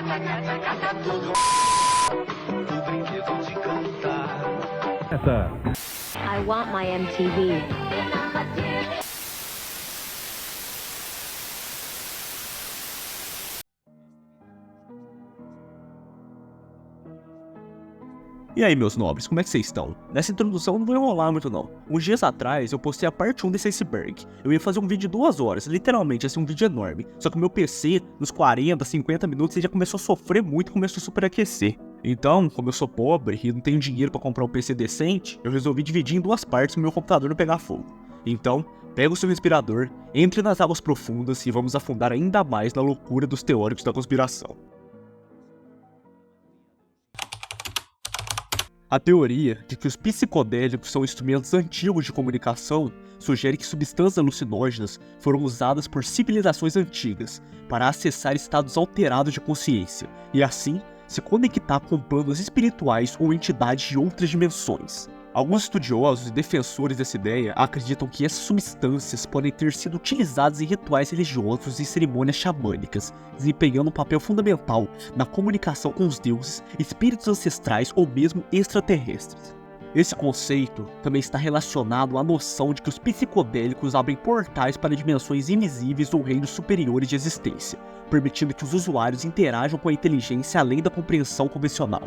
O brinquedo de cantar. I want my MTV. E aí, meus nobres, como é que vocês estão? Nessa introdução não vou enrolar muito não. Uns dias atrás eu postei a parte 1 desse iceberg. Eu ia fazer um vídeo de 2 horas, literalmente, assim, um vídeo enorme. Só que o meu PC, nos 40, 50 minutos, ele já começou a sofrer muito e começou a superaquecer. Então, como eu sou pobre e não tenho dinheiro pra comprar um PC decente, eu resolvi dividir em 2 partes pro meu computador não pegar fogo. Então, pega o seu respirador, entre nas águas profundas e vamos afundar ainda mais na loucura dos teóricos da conspiração. A teoria de que os psicodélicos são instrumentos antigos de comunicação sugere que substâncias alucinógenas foram usadas por civilizações antigas para acessar estados alterados de consciência e assim se conectar com planos espirituais ou entidades de outras dimensões. Alguns estudiosos e defensores dessa ideia acreditam que essas substâncias podem ter sido utilizadas em rituais religiosos e cerimônias xamânicas, desempenhando um papel fundamental na comunicação com os deuses, espíritos ancestrais ou mesmo extraterrestres. Esse conceito também está relacionado à noção de que os psicodélicos abrem portais para dimensões invisíveis ou reinos superiores de existência, permitindo que os usuários interajam com a inteligência além da compreensão convencional.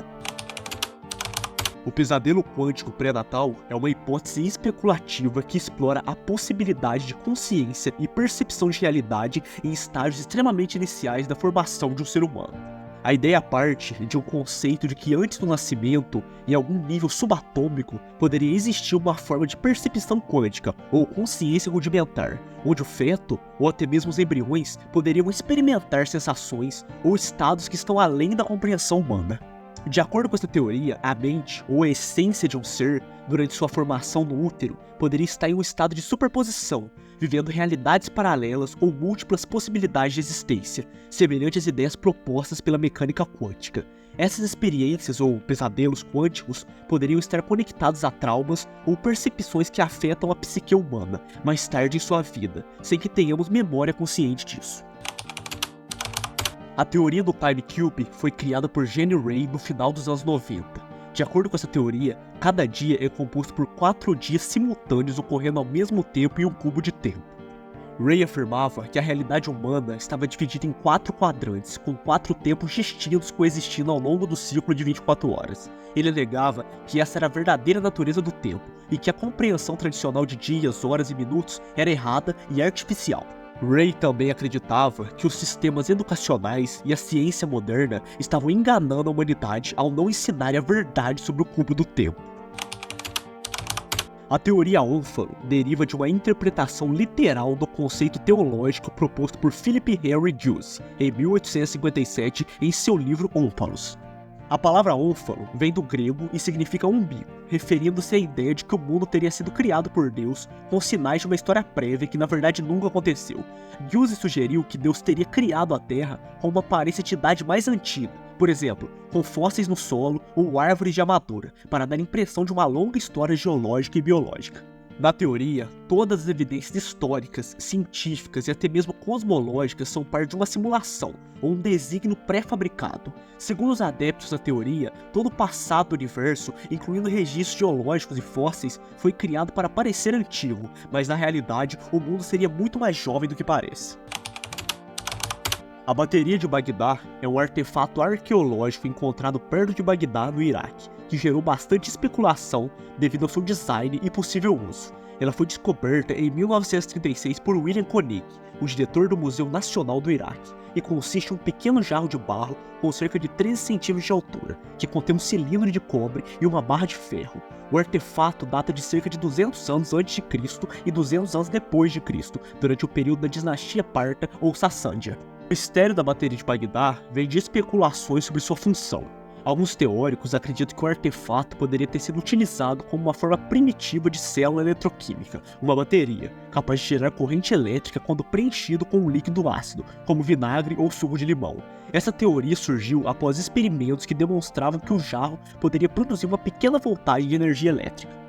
O pesadelo quântico pré-natal é uma hipótese especulativa que explora a possibilidade de consciência e percepção de realidade em estágios extremamente iniciais da formação de um ser humano. A ideia parte de um conceito de que antes do nascimento, em algum nível subatômico, poderia existir uma forma de percepção quântica ou consciência rudimentar, onde o feto, ou até mesmo os embriões, poderiam experimentar sensações ou estados que estão além da compreensão humana. De acordo com essa teoria, a mente, ou a essência de um ser, durante sua formação no útero, poderia estar em um estado de superposição, vivendo realidades paralelas ou múltiplas possibilidades de existência, semelhante às ideias propostas pela mecânica quântica. Essas experiências ou pesadelos quânticos poderiam estar conectados a traumas ou percepções que afetam a psique humana mais tarde em sua vida, sem que tenhamos memória consciente disso. A teoria do Time Cube foi criada por Jenny Ray no final dos anos 90. De acordo com essa teoria, cada dia é composto por 4 dias simultâneos ocorrendo ao mesmo tempo em um cubo de tempo. Ray afirmava que a realidade humana estava dividida em 4 quadrantes, com 4 tempos distintos coexistindo ao longo do ciclo de 24 horas. Ele alegava que essa era a verdadeira natureza do tempo, e que a compreensão tradicional de dias, horas e minutos era errada e artificial. Ray também acreditava que os sistemas educacionais e a ciência moderna estavam enganando a humanidade ao não ensinar a verdade sobre o cubo do tempo. A teoria ônfalo deriva de uma interpretação literal do conceito teológico proposto por Philip Henry Gibbs em 1857 em seu livro Ónfalos. A palavra ônfalo vem do grego e significa umbigo, referindo-se à ideia de que o mundo teria sido criado por Deus com sinais de uma história prévia que na verdade nunca aconteceu. Gibbs sugeriu que Deus teria criado a Terra com uma aparência de idade mais antiga, por exemplo, com fósseis no solo ou árvores de amadora, para dar a impressão de uma longa história geológica e biológica. Na teoria, todas as evidências históricas, científicas e até mesmo cosmológicas são parte de uma simulação, ou um desígnio pré-fabricado. Segundo os adeptos da teoria, todo o passado do universo, incluindo registros geológicos e fósseis, foi criado para parecer antigo, mas na realidade o mundo seria muito mais jovem do que parece. A bateria de Bagdá é um artefato arqueológico encontrado perto de Bagdá, no Iraque, que gerou bastante especulação devido ao seu design e possível uso. Ela foi descoberta em 1936 por William Koenig, o diretor do Museu Nacional do Iraque, e consiste em um pequeno jarro de barro com cerca de 13 centímetros de altura, que contém um cilindro de cobre e uma barra de ferro. O artefato data de cerca de 200 anos antes de Cristo e 200 anos depois de Cristo, durante o período da dinastia Parta ou Sassândia. O mistério da bateria de Bagdá vem de especulações sobre sua função. Alguns teóricos acreditam que o artefato poderia ter sido utilizado como uma forma primitiva de célula eletroquímica, uma bateria, capaz de gerar corrente elétrica quando preenchido com um líquido ácido, como vinagre ou suco de limão. Essa teoria surgiu após experimentos que demonstravam que o jarro poderia produzir uma pequena voltagem de energia elétrica.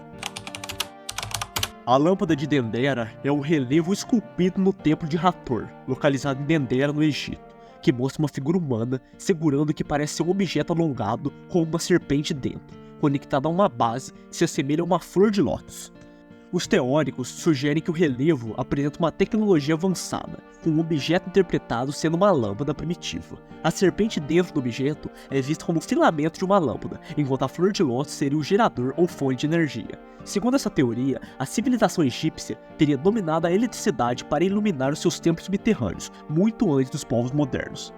A lâmpada de Dendera é um relevo esculpido no templo de Hathor, localizado em Dendera, no Egito, que mostra uma figura humana segurando o que parece ser um objeto alongado com uma serpente dentro, conectada a uma base que se assemelha a uma flor de lótus. Os teóricos sugerem que o relevo apresenta uma tecnologia avançada, com um objeto interpretado sendo uma lâmpada primitiva. A serpente dentro do objeto é vista como o filamento de uma lâmpada, enquanto a flor de lótus seria o gerador ou fonte de energia. Segundo essa teoria, a civilização egípcia teria dominado a eletricidade para iluminar os seus templos subterrâneos, muito antes dos povos modernos.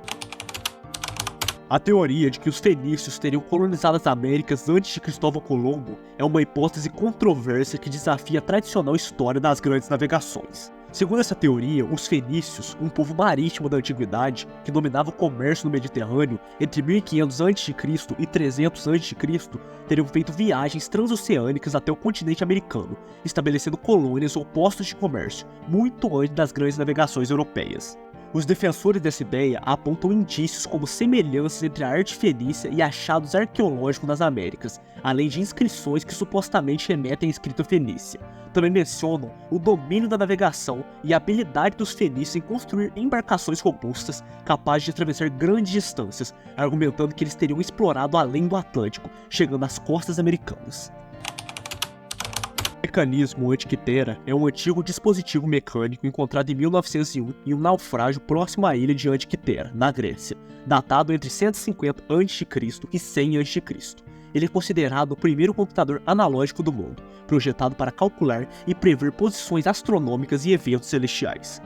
A teoria de que os fenícios teriam colonizado as Américas antes de Cristóvão Colombo é uma hipótese controversa que desafia a tradicional história das grandes navegações. Segundo essa teoria, os fenícios, um povo marítimo da antiguidade que dominava o comércio no Mediterrâneo entre 1500 a.C. e 300 a.C., teriam feito viagens transoceânicas até o continente americano, estabelecendo colônias ou postos de comércio, muito antes das grandes navegações europeias. Os defensores dessa ideia apontam indícios como semelhanças entre a arte fenícia e achados arqueológicos nas Américas, além de inscrições que supostamente remetem à escrita fenícia. Também mencionam o domínio da navegação e a habilidade dos fenícios em construir embarcações robustas capazes de atravessar grandes distâncias, argumentando que eles teriam explorado além do Atlântico, chegando às costas americanas. O mecanismo Antiquitera é um antigo dispositivo mecânico encontrado em 1901 em um naufrágio próximo à ilha de Antiquitera, na Grécia, datado entre 150 a.C. e 100 a.C. Ele é considerado o primeiro computador analógico do mundo, projetado para calcular e prever posições astronômicas e eventos celestiais.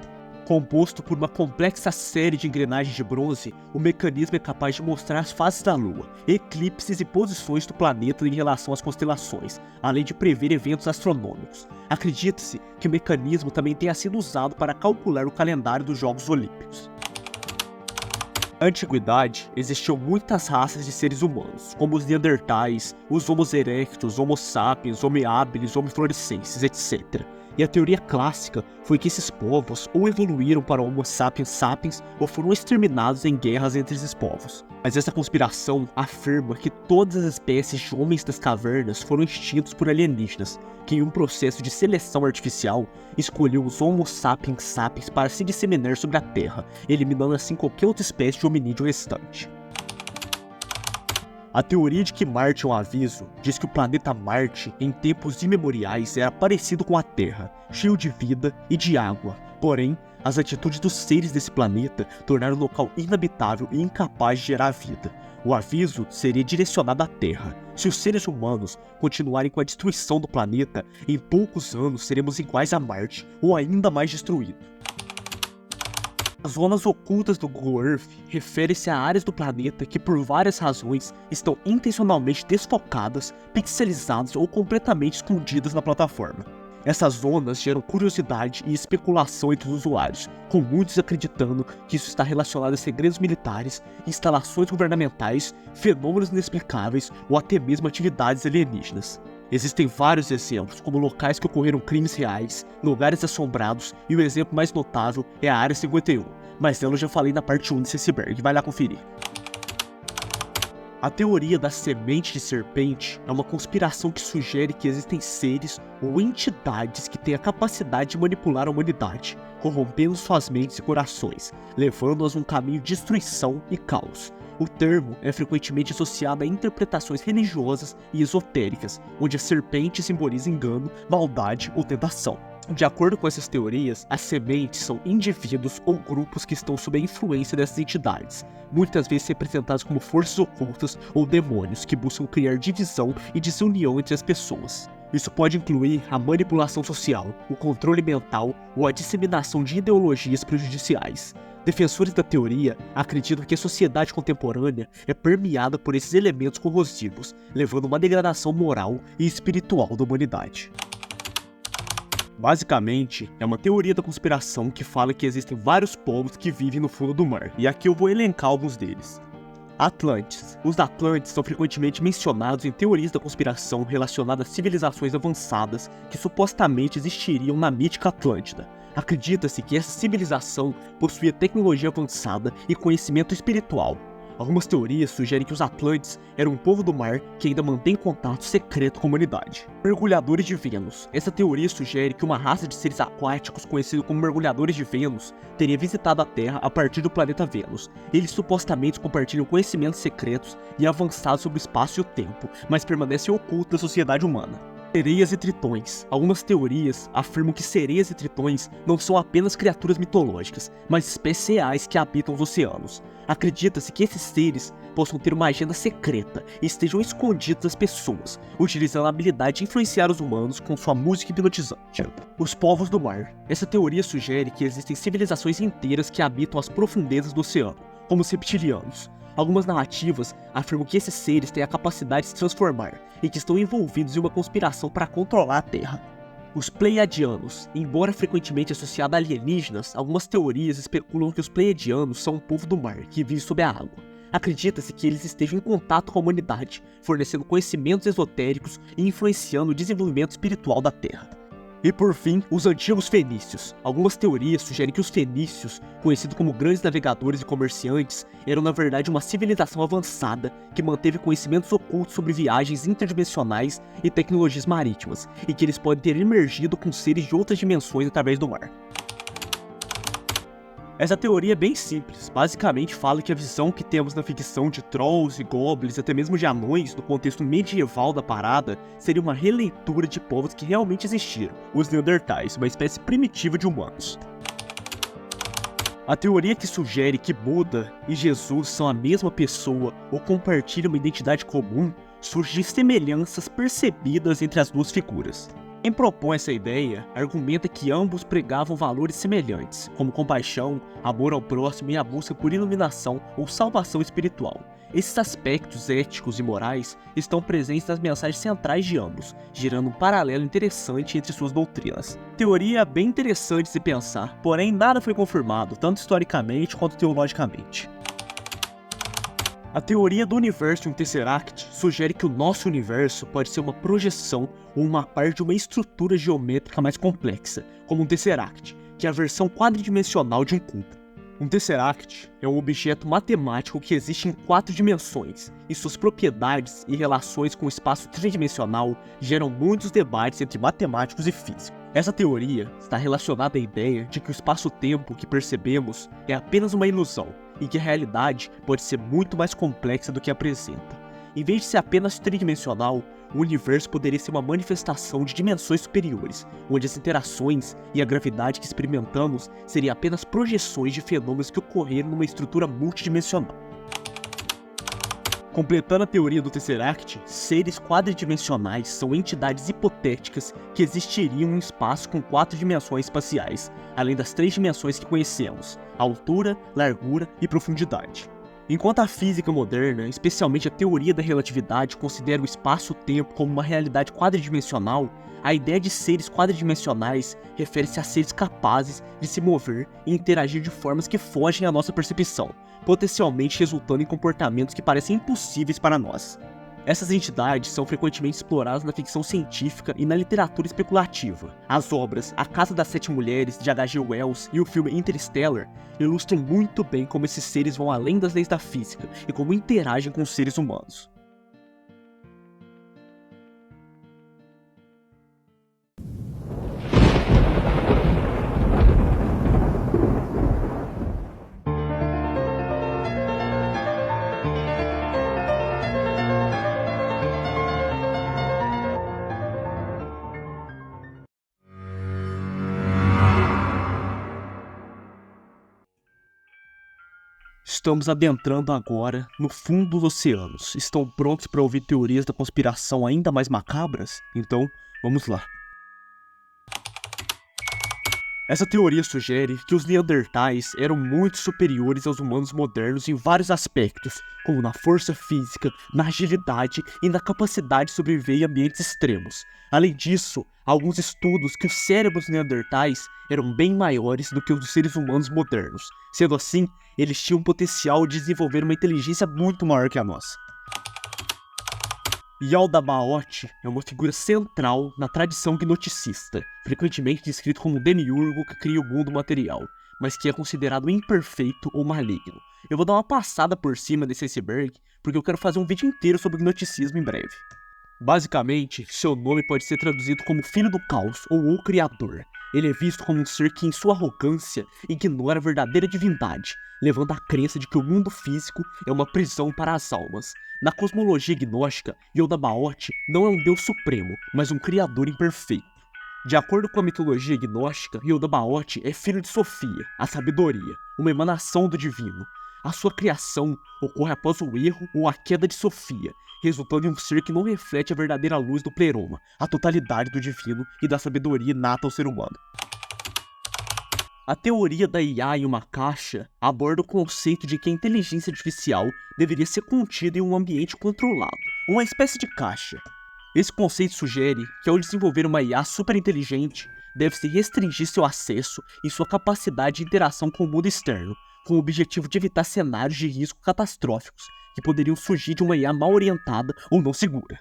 Composto por uma complexa série de engrenagens de bronze, o mecanismo é capaz de mostrar as fases da Lua, eclipses e posições do planeta em relação às constelações, além de prever eventos astronômicos. Acredita-se que o mecanismo também tenha sido usado para calcular o calendário dos Jogos Olímpicos. Na antiguidade, existiam muitas raças de seres humanos, como os Neandertais, os Homo erectus, Homo sapiens, Homo habilis, Homo floresiensis, etc. E a teoria clássica foi que esses povos ou evoluíram para Homo sapiens sapiens ou foram exterminados em guerras entre esses povos. Mas essa conspiração afirma que todas as espécies de homens das cavernas foram extintos por alienígenas, que em um processo de seleção artificial escolheu os Homo sapiens sapiens para se disseminar sobre a Terra, eliminando assim qualquer outra espécie de hominídeo restante. A teoria de que Marte é um aviso diz que o planeta Marte, em tempos imemoriais, era parecido com a Terra, cheio de vida e de água. Porém, as atitudes dos seres desse planeta tornaram o local inabitável e incapaz de gerar vida. O aviso seria direcionado à Terra. Se os seres humanos continuarem com a destruição do planeta, em poucos anos seremos iguais a Marte ou ainda mais destruídos. As zonas ocultas do Google Earth referem-se a áreas do planeta que por várias razões estão intencionalmente desfocadas, pixelizadas ou completamente escondidas na plataforma. Essas zonas geram curiosidade e especulação entre os usuários, com muitos acreditando que isso está relacionado a segredos militares, instalações governamentais, fenômenos inexplicáveis ou até mesmo atividades alienígenas. Existem vários exemplos, como locais que ocorreram crimes reais, lugares assombrados, e o exemplo mais notável é a Área 51, mas dela eu já falei na parte 1 desse iceberg, vai lá conferir. A teoria da semente de serpente é uma conspiração que sugere que existem seres ou entidades que têm a capacidade de manipular a humanidade, corrompendo suas mentes e corações, levando-as a um caminho de destruição e caos. O termo é frequentemente associado a interpretações religiosas e esotéricas, onde a serpente simboliza engano, maldade ou tentação. De acordo com essas teorias, as sementes são indivíduos ou grupos que estão sob a influência dessas entidades, muitas vezes representados como forças ocultas ou demônios que buscam criar divisão e desunião entre as pessoas. Isso pode incluir a manipulação social, o controle mental ou a disseminação de ideologias prejudiciais. Defensores da teoria acreditam que a sociedade contemporânea é permeada por esses elementos corrosivos, levando a uma degradação moral e espiritual da humanidade. Basicamente, é uma teoria da conspiração que fala que existem vários povos que vivem no fundo do mar, e aqui eu vou elencar alguns deles. Atlantes. Os Atlantes são frequentemente mencionados em teorias da conspiração relacionadas a civilizações avançadas que supostamente existiriam na mítica Atlântida. Acredita-se que essa civilização possuía tecnologia avançada e conhecimento espiritual. Algumas teorias sugerem que os Atlantes eram um povo do mar que ainda mantém contato secreto com a humanidade. Mergulhadores de Vênus. Essa teoria sugere que uma raça de seres aquáticos conhecido como Mergulhadores de Vênus teria visitado a Terra a partir do planeta Vênus. Eles supostamente compartilham conhecimentos secretos e avançados sobre o espaço e o tempo, mas permanecem ocultos da sociedade humana. Sereias e tritões. Algumas teorias afirmam que sereias e tritões não são apenas criaturas mitológicas, mas espécies reais que habitam os oceanos. Acredita-se que esses seres possam ter uma agenda secreta e estejam escondidos das pessoas, utilizando a habilidade de influenciar os humanos com sua música hipnotizante. Os povos do mar. Essa teoria sugere que existem civilizações inteiras que habitam as profundezas do oceano, como os reptilianos. Algumas narrativas afirmam que esses seres têm a capacidade de se transformar e que estão envolvidos em uma conspiração para controlar a Terra. Os Pleiadianos. Embora frequentemente associados a alienígenas, algumas teorias especulam que os Pleiadianos são um povo do mar que vive sob a água. Acredita-se que eles estejam em contato com a humanidade, fornecendo conhecimentos esotéricos e influenciando o desenvolvimento espiritual da Terra. E por fim, os antigos fenícios. Algumas teorias sugerem que os fenícios, conhecidos como grandes navegadores e comerciantes, eram na verdade uma civilização avançada que manteve conhecimentos ocultos sobre viagens interdimensionais e tecnologias marítimas, e que eles podem ter emergido com seres de outras dimensões através do mar. Essa teoria é bem simples, basicamente fala que a visão que temos na ficção de trolls e goblins e até mesmo de anões no contexto medieval da parada seria uma releitura de povos que realmente existiram, os Neandertais, uma espécie primitiva de humanos. A teoria que sugere que Buda e Jesus são a mesma pessoa ou compartilham uma identidade comum surge de semelhanças percebidas entre as duas figuras. Quem propõe essa ideia argumenta que ambos pregavam valores semelhantes, como compaixão, amor ao próximo e a busca por iluminação ou salvação espiritual. Esses aspectos éticos e morais estão presentes nas mensagens centrais de ambos, gerando um paralelo interessante entre suas doutrinas. Teoria bem interessante de se pensar, porém nada foi confirmado, tanto historicamente quanto teologicamente. A teoria do universo em um Tesseract sugere que o nosso universo pode ser uma projeção ou uma parte de uma estrutura geométrica mais complexa, como um Tesseract, que é a versão quadridimensional de um cubo. Um Tesseract é um objeto matemático que existe em 4 dimensões, e suas propriedades e relações com o espaço tridimensional geram muitos debates entre matemáticos e físicos. Essa teoria está relacionada à ideia de que o espaço-tempo que percebemos é apenas uma ilusão, e que a realidade pode ser muito mais complexa do que apresenta. Em vez de ser apenas tridimensional, o universo poderia ser uma manifestação de dimensões superiores, onde as interações e a gravidade que experimentamos seriam apenas projeções de fenômenos que ocorreram numa estrutura multidimensional. Completando a teoria do Tesseract, seres quadridimensionais são entidades hipotéticas que existiriam em um espaço com 4 dimensões espaciais, além das 3 dimensões que conhecemos: altura, largura e profundidade. Enquanto a física moderna, especialmente a teoria da relatividade, considera o espaço-tempo como uma realidade quadridimensional, a ideia de seres quadridimensionais refere-se a seres capazes de se mover e interagir de formas que fogem à nossa percepção, potencialmente resultando em comportamentos que parecem impossíveis para nós. Essas entidades são frequentemente exploradas na ficção científica e na literatura especulativa. As obras A Casa das Sete Mulheres, de H.G. Wells, e o filme Interstellar ilustram muito bem como esses seres vão além das leis da física e como interagem com os seres humanos. Estamos adentrando agora no fundo dos oceanos. Estão prontos para ouvir teorias da conspiração ainda mais macabras? Então, vamos lá. Essa teoria sugere que os Neandertais eram muito superiores aos humanos modernos em vários aspectos, como na força física, na agilidade e na capacidade de sobreviver em ambientes extremos. Além disso, há alguns estudos que os cérebros neandertais eram bem maiores do que os dos seres humanos modernos. Sendo assim, eles tinham o potencial de desenvolver uma inteligência muito maior que a nossa. Yaldabaoth é uma figura central na tradição gnoticista, frequentemente descrito como um demiurgo que cria o mundo material. mas que é considerado imperfeito ou maligno. Eu vou dar uma passada por cima desse iceberg, porque eu quero fazer um vídeo inteiro sobre gnosticismo em breve. Basicamente, seu nome pode ser traduzido como Filho do Caos ou o Criador. Ele é visto como um ser que, em sua arrogância, ignora a verdadeira divindade, levando à crença de que o mundo físico é uma prisão para as almas. Na cosmologia gnóstica, Yaldabaoth não é um deus supremo, mas um criador imperfeito. De acordo com a mitologia gnóstica, Yaldabaoth é filho de Sofia, a sabedoria, uma emanação do divino. A sua criação ocorre após o erro ou a queda de Sofia, resultando em um ser que não reflete a verdadeira luz do pleroma, a totalidade do divino e da sabedoria inata ao ser humano. A teoria da IA em uma caixa aborda o conceito de que a inteligência artificial deveria ser contida em um ambiente controlado, uma espécie de caixa. Esse conceito sugere que, ao desenvolver uma IA superinteligente, deve-se restringir seu acesso e sua capacidade de interação com o mundo externo, com o objetivo de evitar cenários de risco catastróficos que poderiam surgir de uma IA mal orientada ou não segura.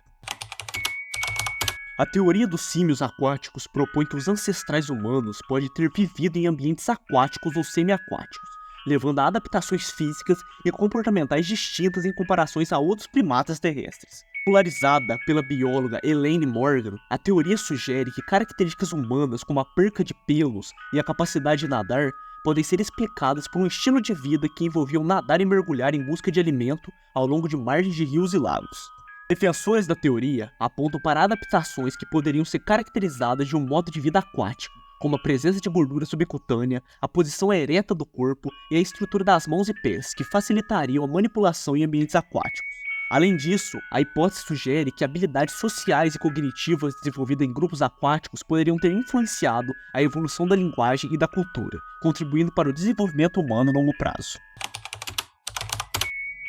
A teoria dos símios aquáticos propõe que os ancestrais humanos podem ter vivido em ambientes aquáticos ou semi-aquáticos, levando a adaptações físicas e comportamentais distintas em comparações a outros primatas terrestres. Popularizada pela bióloga Elaine Morgan, a teoria sugere que características humanas como a perca de pelos e a capacidade de nadar podem ser explicadas por um estilo de vida que envolvia nadar e mergulhar em busca de alimento ao longo de margens de rios e lagos. Defensores da teoria apontam para adaptações que poderiam ser caracterizadas de um modo de vida aquático, como a presença de gordura subcutânea, a posição ereta do corpo e a estrutura das mãos e pés, que facilitariam a manipulação em ambientes aquáticos. Além disso, a hipótese sugere que habilidades sociais e cognitivas desenvolvidas em grupos aquáticos poderiam ter influenciado a evolução da linguagem e da cultura, contribuindo para o desenvolvimento humano a longo prazo.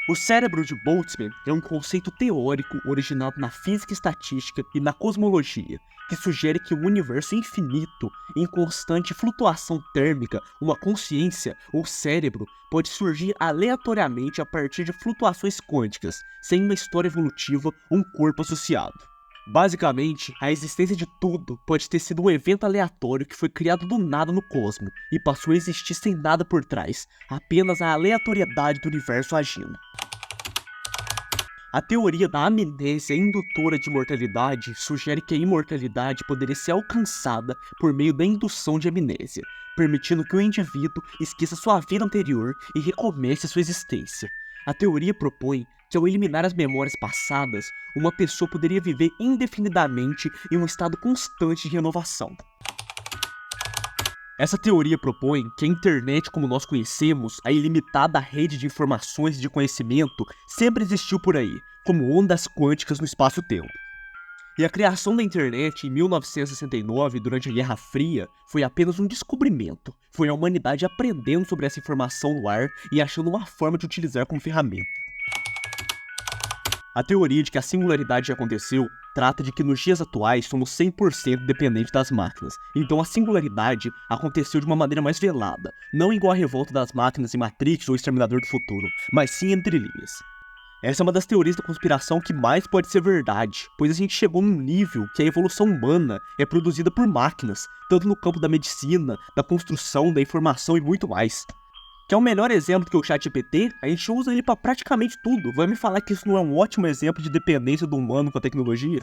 O cérebro de Boltzmann é um conceito teórico originado na física estatística e na cosmologia, que sugere que um universo infinito, em constante flutuação térmica, uma consciência ou cérebro, pode surgir aleatoriamente a partir de flutuações quânticas, sem uma história evolutiva ou um corpo associado. Basicamente, a existência de tudo pode ter sido um evento aleatório que foi criado do nada no cosmos e passou a existir sem nada por trás, apenas a aleatoriedade do universo agindo. A teoria da amnésia indutora de imortalidade sugere que a imortalidade poderia ser alcançada por meio da indução de amnésia, permitindo que o indivíduo esqueça sua vida anterior e recomece sua existência. A teoria propõe que, ao eliminar as memórias passadas, uma pessoa poderia viver indefinidamente em um estado constante de renovação. Essa teoria propõe que a internet como nós conhecemos, a ilimitada rede de informações e de conhecimento, sempre existiu por aí, como ondas quânticas no espaço-tempo. E a criação da internet em 1969, durante a Guerra Fria, foi apenas um descobrimento. Foi a humanidade aprendendo sobre essa informação no ar e achando uma forma de utilizar como ferramenta. A teoria de que a singularidade aconteceu trata de que nos dias atuais somos 100% dependentes das máquinas, então a singularidade aconteceu de uma maneira mais velada, não igual a revolta das máquinas em Matrix ou Exterminador do Futuro, mas sim entre linhas. Essa é uma das teorias da conspiração que mais pode ser verdade, pois a gente chegou num nível que a evolução humana é produzida por máquinas, tanto no campo da medicina, da construção, da informação e muito mais. Que é o melhor exemplo que o ChatGPT, a gente usa ele para praticamente tudo. Vai me falar que isso não é um ótimo exemplo de dependência do humano com a tecnologia?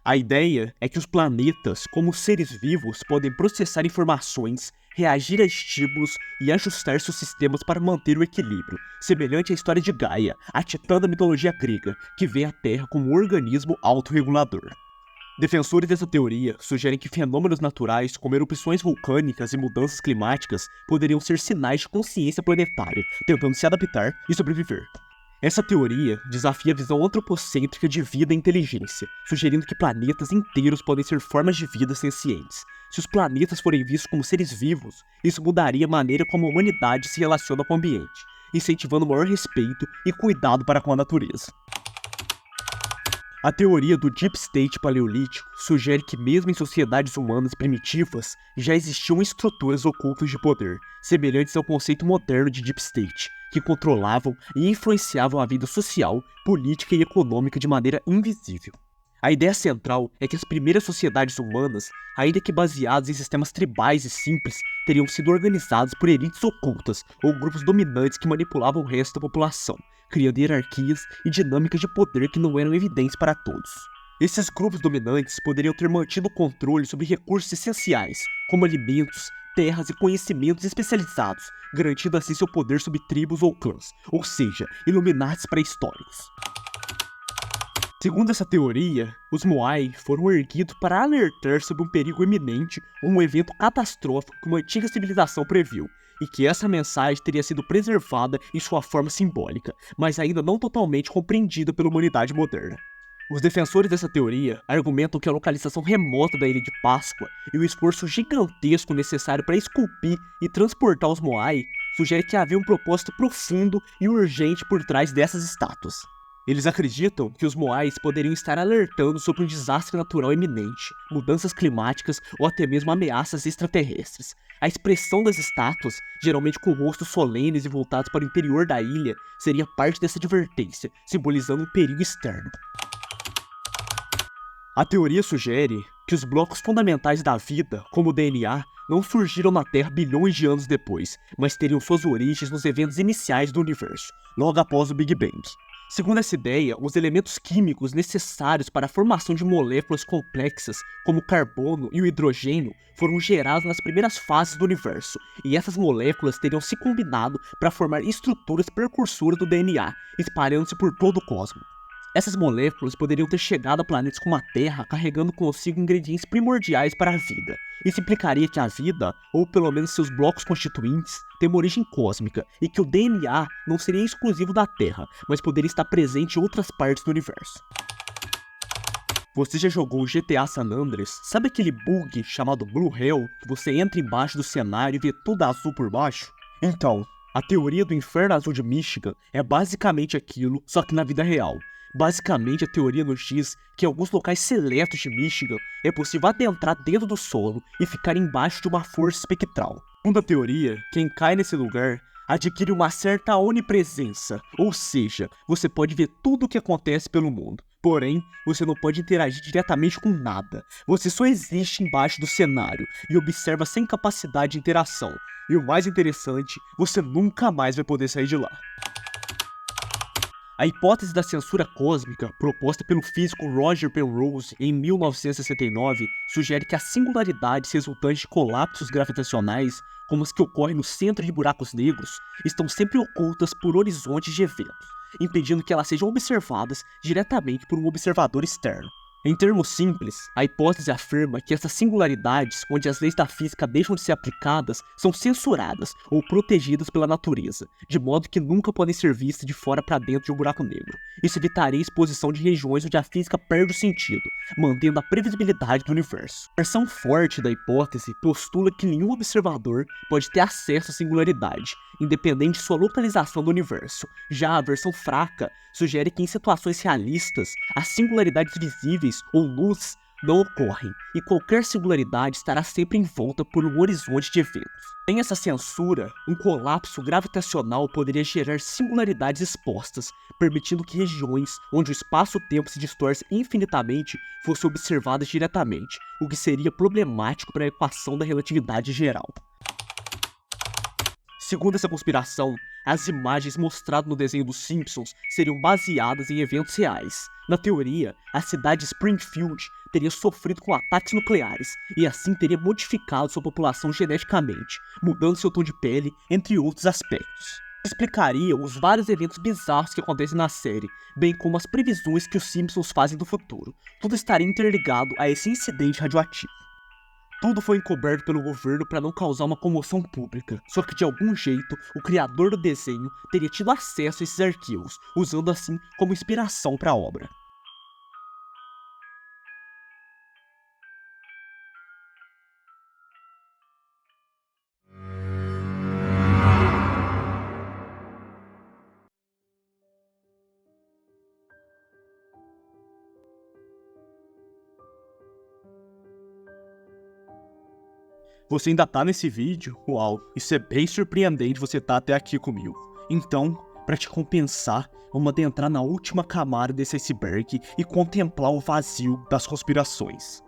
A ideia é que os planetas, como seres vivos, podem processar informações, reagir a estímulos e ajustar seus sistemas para manter o equilíbrio, semelhante à história de Gaia, a titã da mitologia grega, que vê a Terra como um organismo autorregulador. Defensores dessa teoria sugerem que fenômenos naturais, como erupções vulcânicas e mudanças climáticas, poderiam ser sinais de consciência planetária, tentando se adaptar e sobreviver. Essa teoria desafia a visão antropocêntrica de vida e inteligência, sugerindo que planetas inteiros podem ser formas de vida sencientes. Se os planetas forem vistos como seres vivos, isso mudaria a maneira como a humanidade se relaciona com o ambiente, incentivando maior respeito e cuidado para com a natureza. A teoria do Deep State paleolítico sugere que mesmo em sociedades humanas primitivas, já existiam estruturas ocultas de poder, semelhantes ao conceito moderno de Deep State, que controlavam e influenciavam a vida social, política e econômica de maneira invisível. A ideia central é que as primeiras sociedades humanas, ainda que baseadas em sistemas tribais e simples, teriam sido organizadas por elites ocultas ou grupos dominantes que manipulavam o resto da população, criando hierarquias e dinâmicas de poder que não eram evidentes para todos. Esses grupos dominantes poderiam ter mantido o controle sobre recursos essenciais, como alimentos, terras e conhecimentos especializados, garantindo assim seu poder sobre tribos ou clãs, ou seja, Illuminatis pré-históricos. Segundo essa teoria, os Moai foram erguidos para alertar sobre um perigo iminente ou um evento catastrófico que uma antiga civilização previu, e que essa mensagem teria sido preservada em sua forma simbólica, mas ainda não totalmente compreendida pela humanidade moderna. Os defensores dessa teoria argumentam que a localização remota da Ilha de Páscoa e o esforço gigantesco necessário para esculpir e transportar os Moai sugere que havia um propósito profundo e urgente por trás dessas estátuas. Eles acreditam que os Moais poderiam estar alertando sobre um desastre natural iminente, mudanças climáticas ou até mesmo ameaças extraterrestres. A expressão das estátuas, geralmente com rostos solenes e voltados para o interior da ilha, seria parte dessa advertência, simbolizando um perigo externo. A teoria sugere que os blocos fundamentais da vida, como o DNA, não surgiram na Terra bilhões de anos depois, mas teriam suas origens nos eventos iniciais do universo, logo após o Big Bang. Segundo essa ideia, os elementos químicos necessários para a formação de moléculas complexas, como o carbono e o hidrogênio, foram gerados nas primeiras fases do universo, e essas moléculas teriam se combinado para formar estruturas precursoras do DNA, espalhando-se por todo o cosmos. Essas moléculas poderiam ter chegado a planetas como a Terra carregando consigo ingredientes primordiais para a vida. Isso implicaria que a vida, ou pelo menos seus blocos constituintes, tem uma origem cósmica e que o DNA não seria exclusivo da Terra, mas poderia estar presente em outras partes do universo. Você já jogou o GTA San Andreas? Sabe aquele bug chamado Blue Hell, que você entra embaixo do cenário e vê tudo azul por baixo? Então, a teoria do Inferno Azul de Michigan é basicamente aquilo, só que na vida real. Basicamente, a teoria nos diz que em alguns locais seletos de Michigan é possível adentrar dentro do solo e ficar embaixo de uma força espectral. Segundo a teoria, quem cai nesse lugar adquire uma certa onipresença, ou seja, você pode ver tudo o que acontece pelo mundo. Porém, você não pode interagir diretamente com nada. Você só existe embaixo do cenário e observa sem capacidade de interação. E o mais interessante, você nunca mais vai poder sair de lá. A hipótese da censura cósmica, proposta pelo físico Roger Penrose em 1969, sugere que as singularidades resultantes de colapsos gravitacionais, como as que ocorrem no centro de buracos negros, estão sempre ocultas por horizontes de eventos, impedindo que elas sejam observadas diretamente por um observador externo. Em termos simples, a hipótese afirma que essas singularidades, onde as leis da física deixam de ser aplicadas, são censuradas ou protegidas pela natureza, de modo que nunca podem ser vistas de fora para dentro de um buraco negro. Isso evitaria a exposição de regiões onde a física perde o sentido, mantendo a previsibilidade do universo. A versão forte da hipótese postula que nenhum observador pode ter acesso à singularidade, independente de sua localização do universo. Já a versão fraca sugere que em situações realistas, as singularidades visíveis ou luz não ocorrem, e qualquer singularidade estará sempre envolta por um horizonte de eventos. Sem essa censura, um colapso gravitacional poderia gerar singularidades expostas, permitindo que regiões onde o espaço-tempo se distorce infinitamente fossem observadas diretamente, o que seria problemático para a equação da relatividade geral. Segundo essa conspiração, as imagens mostradas no desenho dos Simpsons seriam baseadas em eventos reais. Na teoria, a cidade de Springfield teria sofrido com ataques nucleares e assim teria modificado sua população geneticamente, mudando seu tom de pele, entre outros aspectos. Isso explicaria os vários eventos bizarros que acontecem na série, bem como as previsões que os Simpsons fazem do futuro. Tudo estaria interligado a esse incidente radioativo. Tudo foi encoberto pelo governo para não causar uma comoção pública, só que de algum jeito o criador do desenho teria tido acesso a esses arquivos, usando assim como inspiração para a obra. Você ainda tá nesse vídeo? Uau, isso é bem surpreendente você tá até aqui comigo. Então, Para te compensar, vamos adentrar na última camada desse iceberg e contemplar o vazio das conspirações.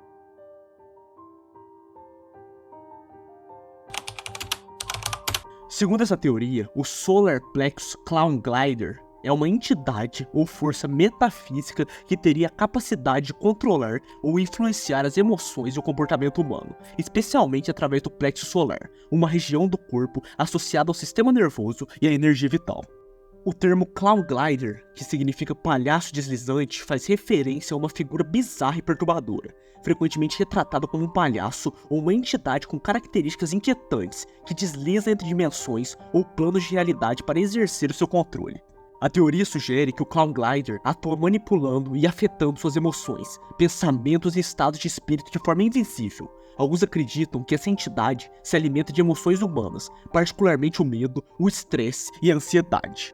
Segundo essa teoria, o Solar Plexus Cloud Glider é uma entidade ou força metafísica que teria a capacidade de controlar ou influenciar as emoções e o comportamento humano, especialmente através do plexo solar, uma região do corpo associada ao sistema nervoso e à energia vital. O termo Cloud Glider, que significa palhaço deslizante, faz referência a uma figura bizarra e perturbadora, frequentemente retratada como um palhaço ou uma entidade com características inquietantes que desliza entre dimensões ou planos de realidade para exercer o seu controle. A teoria sugere que o Cloud Glider atua manipulando e afetando suas emoções, pensamentos e estados de espírito de forma invisível. Alguns acreditam que essa entidade se alimenta de emoções humanas, particularmente o medo, o estresse e a ansiedade.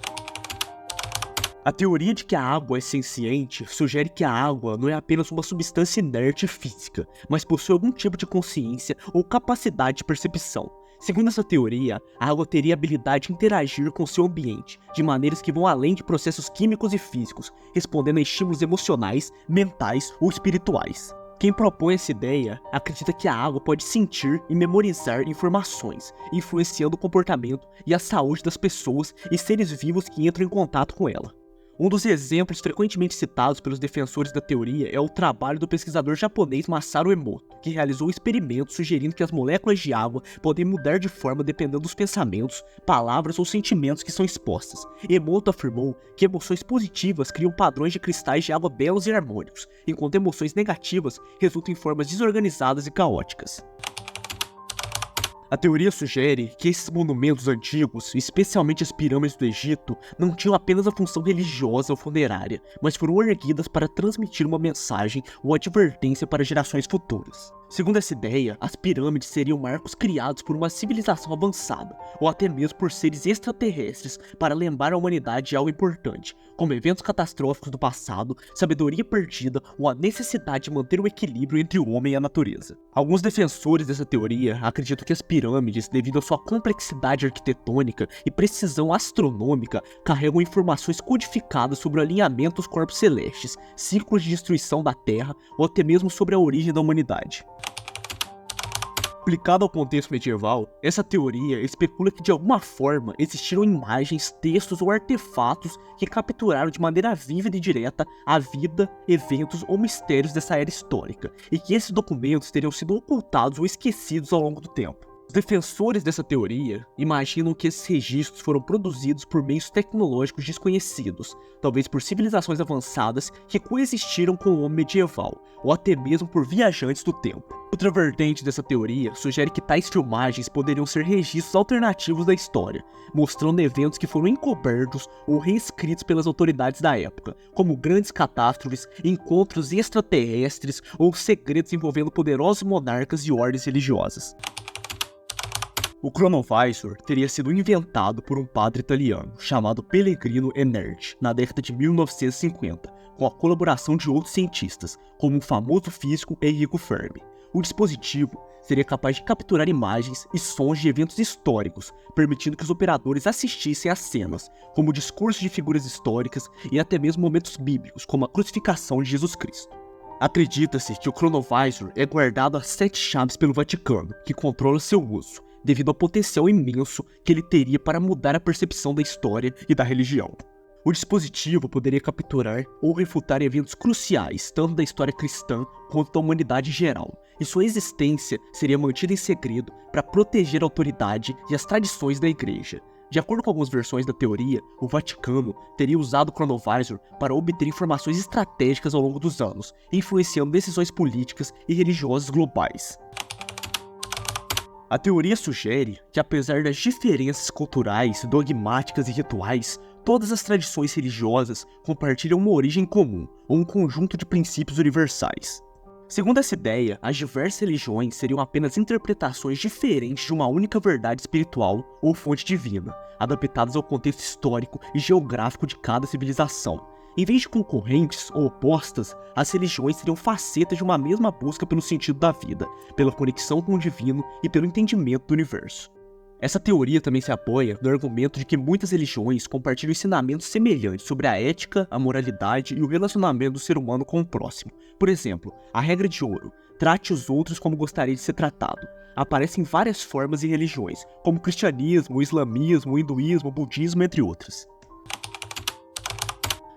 A teoria de que a água é senciente sugere que a água não é apenas uma substância inerte física, mas possui algum tipo de consciência ou capacidade de percepção. Segundo essa teoria, a água teria a habilidade de interagir com seu ambiente, de maneiras que vão além de processos químicos e físicos, respondendo a estímulos emocionais, mentais ou espirituais. Quem propõe essa ideia acredita que a água pode sentir e memorizar informações, influenciando o comportamento e a saúde das pessoas e seres vivos que entram em contato com ela. Um dos exemplos frequentemente citados pelos defensores da teoria é o trabalho do pesquisador japonês Masaru Emoto, que realizou experimentos sugerindo que as moléculas de água podem mudar de forma dependendo dos pensamentos, palavras ou sentimentos que são expostas. Emoto afirmou que emoções positivas criam padrões de cristais de água belos e harmônicos, enquanto emoções negativas resultam em formas desorganizadas e caóticas. A teoria sugere que esses monumentos antigos, especialmente as pirâmides do Egito, não tinham apenas a função religiosa ou funerária, mas foram erguidas para transmitir uma mensagem ou advertência para gerações futuras. Segundo essa ideia, as pirâmides seriam marcos criados por uma civilização avançada, ou até mesmo por seres extraterrestres, para lembrar a humanidade de algo importante, como eventos catastróficos do passado, sabedoria perdida ou a necessidade de manter o equilíbrio entre o homem e a natureza. Alguns defensores dessa teoria acreditam que as pirâmides, devido à sua complexidade arquitetônica e precisão astronômica, carregam informações codificadas sobre o alinhamento dos corpos celestes, ciclos de destruição da Terra ou até mesmo sobre a origem da humanidade. Aplicado ao contexto medieval, essa teoria especula que de alguma forma existiram imagens, textos ou artefatos que capturaram de maneira vívida e direta a vida, eventos ou mistérios dessa era histórica, e que esses documentos teriam sido ocultados ou esquecidos ao longo do tempo. Os defensores dessa teoria imaginam que esses registros foram produzidos por meios tecnológicos desconhecidos, talvez por civilizações avançadas que coexistiram com o homem medieval, ou até mesmo por viajantes do tempo. Outra vertente dessa teoria sugere que tais filmagens poderiam ser registros alternativos da história, mostrando eventos que foram encobertos ou reescritos pelas autoridades da época, como grandes catástrofes, encontros extraterrestres ou segredos envolvendo poderosos monarcas e ordens religiosas. O Chronovisor teria sido inventado por um padre italiano chamado Pellegrino Ennergi na década de 1950, com a colaboração de outros cientistas, como o famoso físico Enrico Fermi. O dispositivo seria capaz de capturar imagens e sons de eventos históricos, permitindo que os operadores assistissem às cenas, como discursos de figuras históricas e até mesmo momentos bíblicos, como a crucificação de Jesus Cristo. Acredita-se que o Chronovisor é guardado a 7 chaves pelo Vaticano, que controla seu uso, devido ao potencial imenso que ele teria para mudar a percepção da história e da religião. O dispositivo poderia capturar ou refutar eventos cruciais, tanto da história cristã quanto da humanidade em geral, e sua existência seria mantida em segredo para proteger a autoridade e as tradições da igreja. De acordo com algumas versões da teoria, o Vaticano teria usado o Chronovisor para obter informações estratégicas ao longo dos anos, influenciando decisões políticas e religiosas globais. A teoria sugere que, apesar das diferenças culturais, dogmáticas e rituais, todas as tradições religiosas compartilham uma origem comum, ou um conjunto de princípios universais. Segundo essa ideia, as diversas religiões seriam apenas interpretações diferentes de uma única verdade espiritual ou fonte divina, adaptadas ao contexto histórico e geográfico de cada civilização. Em vez de concorrentes ou opostas, as religiões seriam facetas de uma mesma busca pelo sentido da vida, pela conexão com o divino e pelo entendimento do universo. Essa teoria também se apoia no argumento de que muitas religiões compartilham ensinamentos semelhantes sobre a ética, a moralidade e o relacionamento do ser humano com o próximo. Por exemplo, a regra de ouro, trate os outros como gostaria de ser tratado, aparece em várias formas e religiões, como o cristianismo, o islamismo, o hinduísmo, o budismo, entre outras.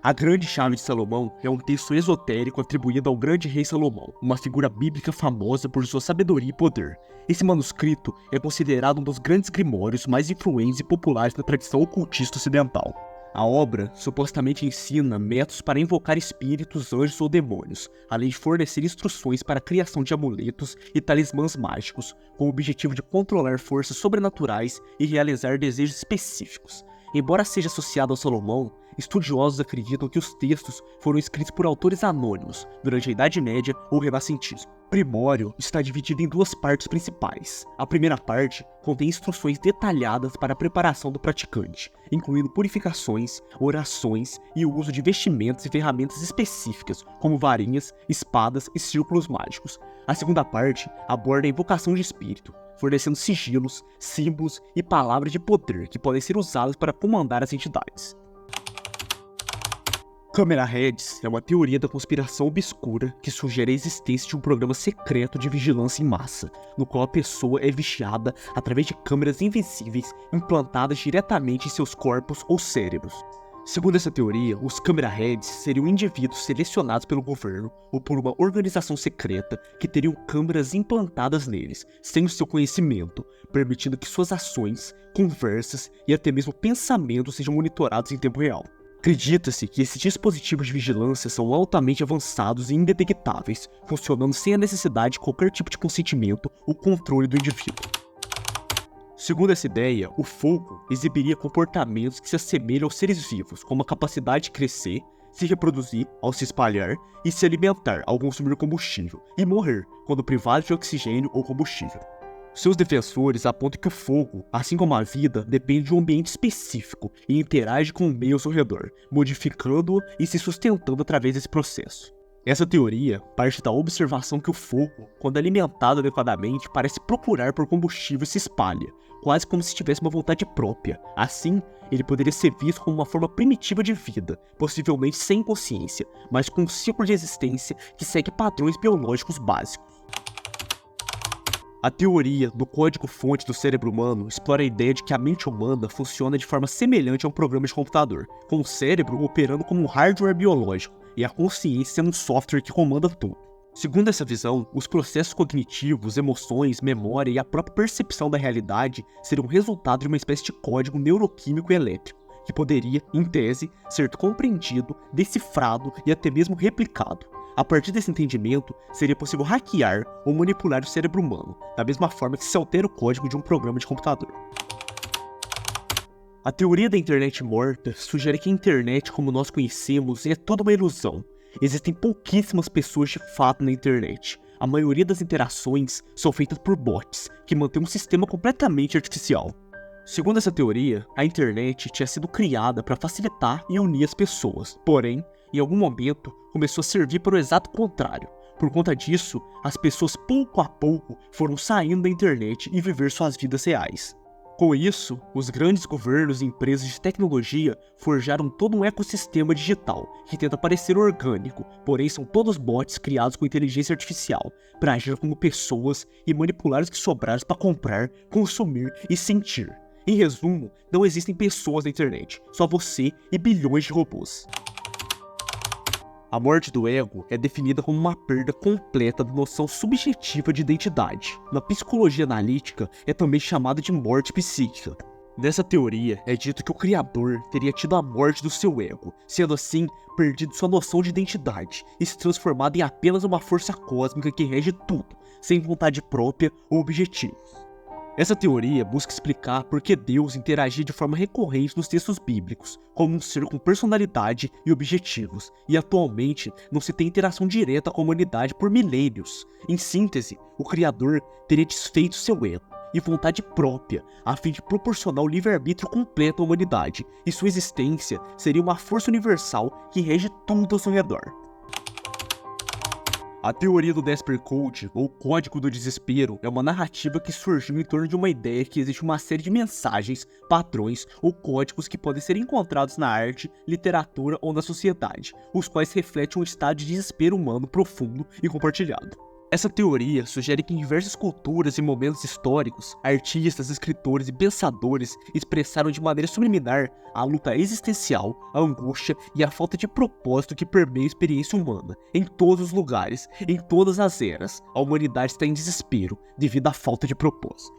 A Grande Chave de Salomão é um texto esotérico atribuído ao grande rei Salomão, uma figura bíblica famosa por sua sabedoria e poder. Esse manuscrito é considerado um dos grandes grimórios mais influentes e populares da tradição ocultista ocidental. A obra supostamente ensina métodos para invocar espíritos, anjos ou demônios, além de fornecer instruções para a criação de amuletos e talismãs mágicos, com o objetivo de controlar forças sobrenaturais e realizar desejos específicos. Embora seja associado a Salomão, estudiosos acreditam que os textos foram escritos por autores anônimos durante a Idade Média ou Renascentismo. O Grimório está dividido em duas partes principais. A primeira parte contém instruções detalhadas para a preparação do praticante, incluindo purificações, orações e o uso de vestimentas e ferramentas específicas, como varinhas, espadas e círculos mágicos. A segunda parte aborda a invocação de espírito, fornecendo sigilos, símbolos e palavras de poder que podem ser usadas para comandar as entidades. Câmera Heads é uma teoria da conspiração obscura que sugere a existência de um programa secreto de vigilância em massa, no qual a pessoa é vigiada através de câmeras invisíveis implantadas diretamente em seus corpos ou cérebros. Segundo essa teoria, os Câmera Heads seriam indivíduos selecionados pelo governo ou por uma organização secreta que teriam câmeras implantadas neles, sem o seu conhecimento, permitindo que suas ações, conversas e até mesmo pensamentos sejam monitorados em tempo real. Acredita-se que esses dispositivos de vigilância são altamente avançados e indetectáveis, funcionando sem a necessidade de qualquer tipo de consentimento ou controle do indivíduo. Segundo essa ideia, o fogo exibiria comportamentos que se assemelham aos seres vivos, como a capacidade de crescer, se reproduzir ao se espalhar e se alimentar ao consumir combustível, e morrer quando privado de oxigênio ou combustível. Seus defensores apontam que o fogo, assim como a vida, depende de um ambiente específico e interage com o meio ao seu redor, modificando-o e se sustentando através desse processo. Essa teoria parte da observação que o fogo, quando alimentado adequadamente, parece procurar por combustível e se espalha, quase como se tivesse uma vontade própria. Assim, ele poderia ser visto como uma forma primitiva de vida, possivelmente sem consciência, mas com um ciclo de existência que segue padrões biológicos básicos. A teoria do código-fonte do cérebro humano explora a ideia de que a mente humana funciona de forma semelhante a um programa de computador, com o cérebro operando como um hardware biológico e a consciência sendo um software que comanda tudo. Segundo essa visão, os processos cognitivos, emoções, memória e a própria percepção da realidade seriam resultado de uma espécie de código neuroquímico e elétrico, que poderia, em tese, ser compreendido, decifrado e até mesmo replicado. A partir desse entendimento, seria possível hackear ou manipular o cérebro humano, da mesma forma que se altera o código de um programa de computador. A teoria da internet morta sugere que a internet como nós conhecemos é toda uma ilusão. Existem pouquíssimas pessoas de fato na internet. A maioria das interações são feitas por bots, que mantêm um sistema completamente artificial. Segundo essa teoria, a internet tinha sido criada para facilitar e unir as pessoas, porém, em algum momento, começou a servir para o exato contrário. Por conta disso, as pessoas pouco a pouco foram saindo da internet e viver suas vidas reais. Com isso, os grandes governos e empresas de tecnologia forjaram todo um ecossistema digital que tenta parecer orgânico, porém são todos bots criados com inteligência artificial para agir como pessoas e manipular os que sobraram para comprar, consumir e sentir. Em resumo, não existem pessoas na internet, só você e bilhões de robôs. A morte do ego é definida como uma perda completa da noção subjetiva de identidade. Na psicologia analítica, é também chamada de morte psíquica. Nessa teoria, é dito que o criador teria tido a morte do seu ego, sendo assim, perdido sua noção de identidade e se transformado em apenas uma força cósmica que rege tudo, sem vontade própria ou objetivos. Essa teoria busca explicar por que Deus interagia de forma recorrente nos textos bíblicos, como um ser com personalidade e objetivos, e atualmente não se tem interação direta com a humanidade por milênios. Em síntese, o Criador teria desfeito seu ego e vontade própria, a fim de proporcionar o livre-arbítrio completo à humanidade, e sua existência seria uma força universal que rege tudo ao seu redor. A teoria do Desper Code, ou Código do Desespero, é uma narrativa que surgiu em torno de uma ideia que existe uma série de mensagens, padrões ou códigos que podem ser encontrados na arte, literatura ou na sociedade, os quais refletem um estado de desespero humano profundo e compartilhado. Essa teoria sugere que em diversas culturas e momentos históricos, artistas, escritores e pensadores expressaram de maneira subliminar a luta existencial, a angústia e a falta de propósito que permeia a experiência humana. Em todos os lugares, em todas as eras, a humanidade está em desespero devido à falta de propósito.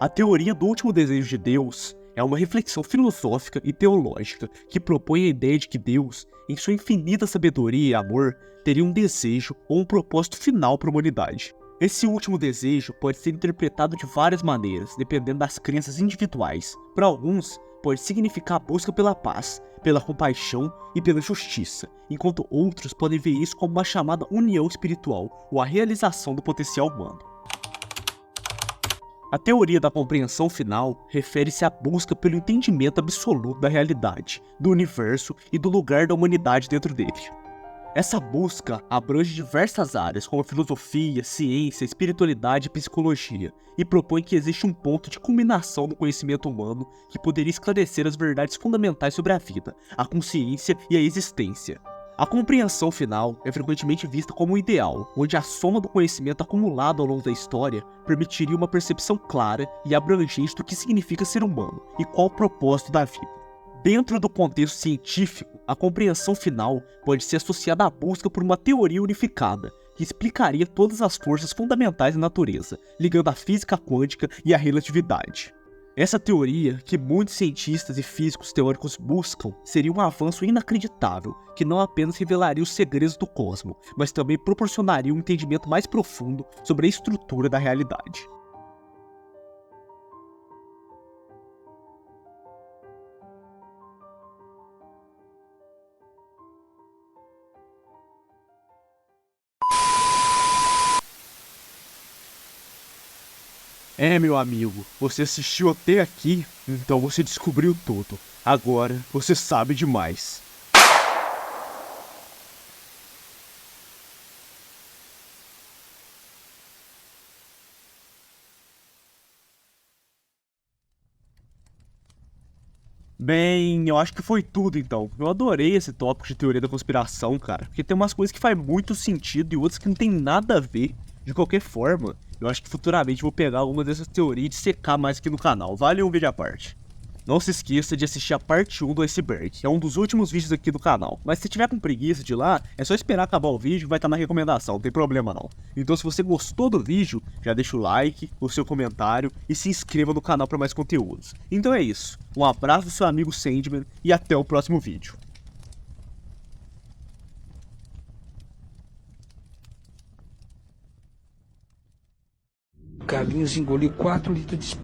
A teoria do último desejo de Deus é uma reflexão filosófica e teológica que propõe a ideia de que Deus, em sua infinita sabedoria e amor, teria um desejo ou um propósito final para a humanidade. Esse último desejo pode ser interpretado de várias maneiras, dependendo das crenças individuais. Para alguns, pode significar a busca pela paz, pela compaixão e pela justiça, enquanto outros podem ver isso como uma chamada união espiritual ou a realização do potencial humano. A teoria da compreensão final refere-se à busca pelo entendimento absoluto da realidade, do universo e do lugar da humanidade dentro dele. Essa busca abrange diversas áreas como filosofia, ciência, espiritualidade e psicologia, e propõe que existe um ponto de culminação no conhecimento humano que poderia esclarecer as verdades fundamentais sobre a vida, a consciência e a existência. A compreensão final é frequentemente vista como um ideal, onde a soma do conhecimento acumulado ao longo da história permitiria uma percepção clara e abrangente do que significa ser humano e qual o propósito da vida. Dentro do contexto científico, a compreensão final pode ser associada à busca por uma teoria unificada, que explicaria todas as forças fundamentais da natureza, ligando a física quântica e a relatividade. Essa teoria, que muitos cientistas e físicos teóricos buscam, seria um avanço inacreditável, que não apenas revelaria os segredos do cosmos, mas também proporcionaria um entendimento mais profundo sobre a estrutura da realidade. Meu amigo, você assistiu até aqui, então você descobriu tudo. Agora você sabe demais. Bem, eu acho que foi tudo então. Eu adorei esse tópico de teoria da conspiração, cara. Porque tem umas coisas que faz muito sentido e outras que não tem nada a ver. De qualquer forma, eu acho que futuramente vou pegar alguma dessas teorias e dissecar mais aqui no canal. Vale um vídeo à parte. Não se esqueça de assistir a parte 1 do Iceberg, é um dos últimos vídeos aqui do canal. Mas se tiver com preguiça de ir lá, é só esperar acabar o vídeo, vai estar na recomendação, não tem problema não. Então se você gostou do vídeo, já deixa o like, o seu comentário e se inscreva no canal para mais conteúdos. Então é isso, um abraço do seu amigo Sandman e até o próximo vídeo. Carlinhos engoliu 4 litros de